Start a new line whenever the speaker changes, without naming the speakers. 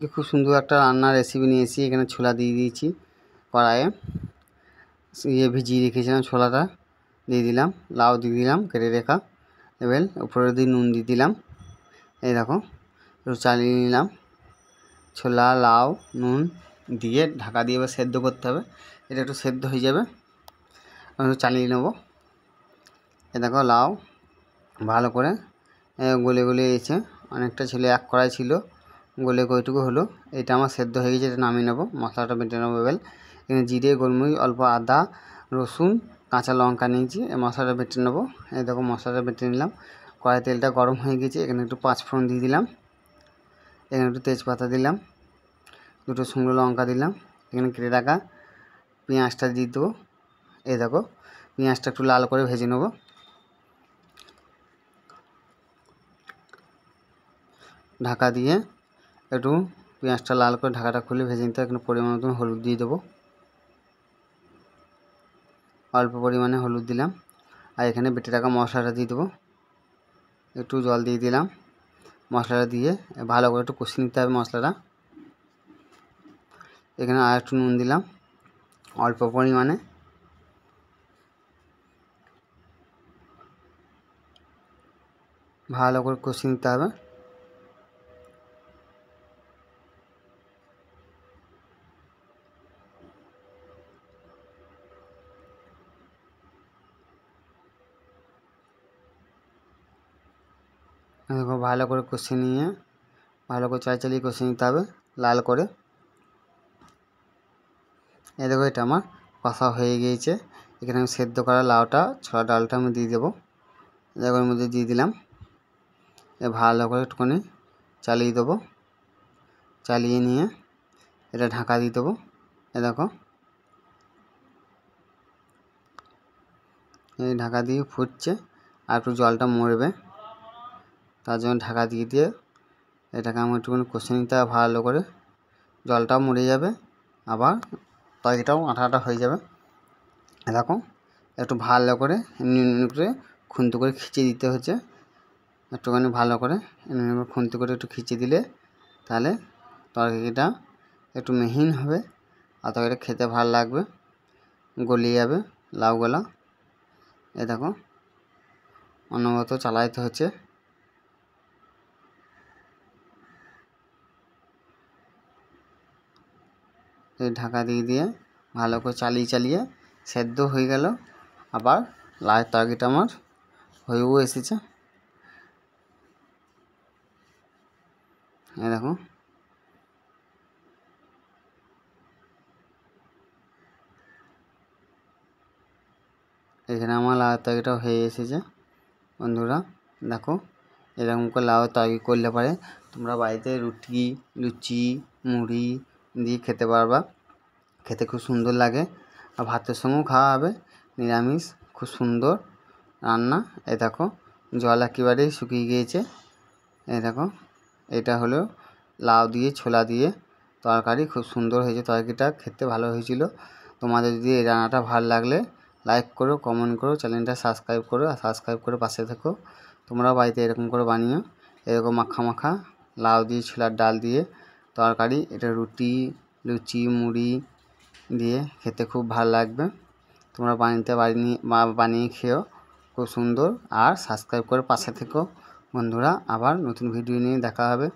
খুব সুন্দর একটা রান্নার রেসিপি নিয়ে এসেছি। এখানে ছোলা দিয়ে দিয়েছি কড়াইয়ে, ভিজিয়ে রেখেছিলাম ছোলাটা দিয়ে দিলাম, লাউ দিয়ে দিলাম কেটে রেখা, এবার উপরে দিয়ে নুন দিয়ে দিলাম। এই দেখো একটু চালিয়ে নিলাম, ছোলা লাউ নুন দিয়ে ঢাকা দিয়ে এবার সেদ্ধ করতে হবে। এটা একটু সেদ্ধ হয়ে যাবে, একটু চালিয়ে নেবো। এ দেখো লাউ ভালো করে গলে গলে এসে অনেকটা ছিল, এক কড়াই ছিল, গলে কইটুকু হলো। এটা আমার সেদ্ধ হয়ে গেছে, এটা নামিয়ে নেবো। মশলাটা বেটে নেবো। এবার এখানে জিরে গোলমরিচ অল্প আদা রসুন কাঁচা লঙ্কা নিয়েছি, এই মশলাটা বেটে নেবো। এই দেখো মশলাটা বেটে নিলাম। কড়াই তেলটা গরম হয়ে গেছে, এখানে একটু পাঁচফোড়ন দিয়ে দিলাম, এখানে একটু তেজপাতা দিলাম, দুটো শুকনো লঙ্কা দিলাম, এখানে কেটে রাখা পেঁয়াজটা দিয়ে দেবো। এই দেখো পেঁয়াজটা একটু লাল করে ভেজে নেবো। ঢাকা দিয়ে একটু পেঁয়াজটা লাল করে ঢাকাটা খুলে ভেজে নিতে। এখানে পরিমাণ মতন হলুদ দিয়ে দেবো, অল্প পরিমাণে হলুদ দিলাম। আর এখানে বেটে রাখা মশলাটা দিয়ে দেবো, একটু জল দিয়ে দিলাম। মশলাটা দিয়ে ভালো করে একটু কষিয়ে নিতে হবে মশলাটা। এখানে আর একটু নুন দিলাম অল্প পরিমাণে, ভালো করে কষিয়ে নিতে হবে। দেখো ভালো করে কষিয়ে নিয়ে ভালো করে চালিয়ে কষিয়ে নিতে হবে লাল করে। এই দেখো এটা আমার কষা হয়ে গিয়েছে। এখানে আমি সেদ্ধ করা লাউটা ছোলা ডালটা আমি দিয়ে দেবো। দেখো এর মধ্যে দিয়ে দিলাম, ভালো করে একটুখানি চালিয়ে দেবো। চালিয়ে নিয়ে এটা ঢাকা দিয়ে দেবো। এ দেখো এই ঢাকা দিয়ে ফুটছে, আর একটু জলটা মরবে, তার জন্য ঢাকা দিয়ে দিয়ে এটাকে আমি একটুখানি কষে নিতে হবে ভালো করে। জলটাও মরে যাবে, আবার তরকারিটাও আঠা আঠা হয়ে যাবে। দেখো একটু ভালো করে করে খুন্তি করে খিচিয়ে দিতে হচ্ছে। একটুখানি ভালো করে খুন্তি করে একটু খিচিয়ে দিলে তাহলে তরকারিটা একটু মিহিন হবে, আর তরকারিটা খেতে ভালো লাগবে, গলিয়ে যাবে লাউগুলা। এ দেখো অনবরত চালাইতে হচ্ছে। এই ঢাকা দিয়ে দিয়ে ভালো করে চালিয়ে সেদ্ধ হয়ে গেল। আবার লাউয়ের তরকারিটা আমার হয়েও এসেছে। এই দেখো এখানে আমার লাউয়ের তরকারিটা হয়ে এসেছে। বন্ধুরা দেখো এরকম করে লাউয়ের তরকারি করলে পরে তোমরা বাড়িতে রুটি লুচি মুড়ি দিয়ে খেতে পারবা, খেতে খুব সুন্দর লাগে। আর ভাতের সঙ্গেও খাওয়া হবে, নিরামিষ খুব সুন্দর রান্না। এই দেখো জল একেবারেই শুকিয়ে গিয়েছে। এই দেখো এটা হলো লাউ দিয়ে ছোলা দিয়ে তরকারি, খুব সুন্দর হয়েছে তরকারিটা, খেতে ভালো হয়েছিল। তোমাদের যদি এই রান্নাটা ভালো লাগলে লাইক করো কমেন্ট করো, চ্যানেলটা সাবস্ক্রাইব করো, আর সাবস্ক্রাইব করে পাশে থেকো। তোমরা বাড়িতে এরকম করে বানিও, এরকম মাখা মাখা লাউ দিয়ে ছোলার ডাল দিয়ে তরকারি। এটা রুটি লুচি মুড়ি দিয়ে খেতে খুব ভালো লাগবে। তোমরা বানিয়ে খেও, খুব সুন্দর। আর সাবস্ক্রাইব করে পাশে থেকো বন্ধুরা। আবার নতুন ভিডিও নিয়ে দেখা হবে।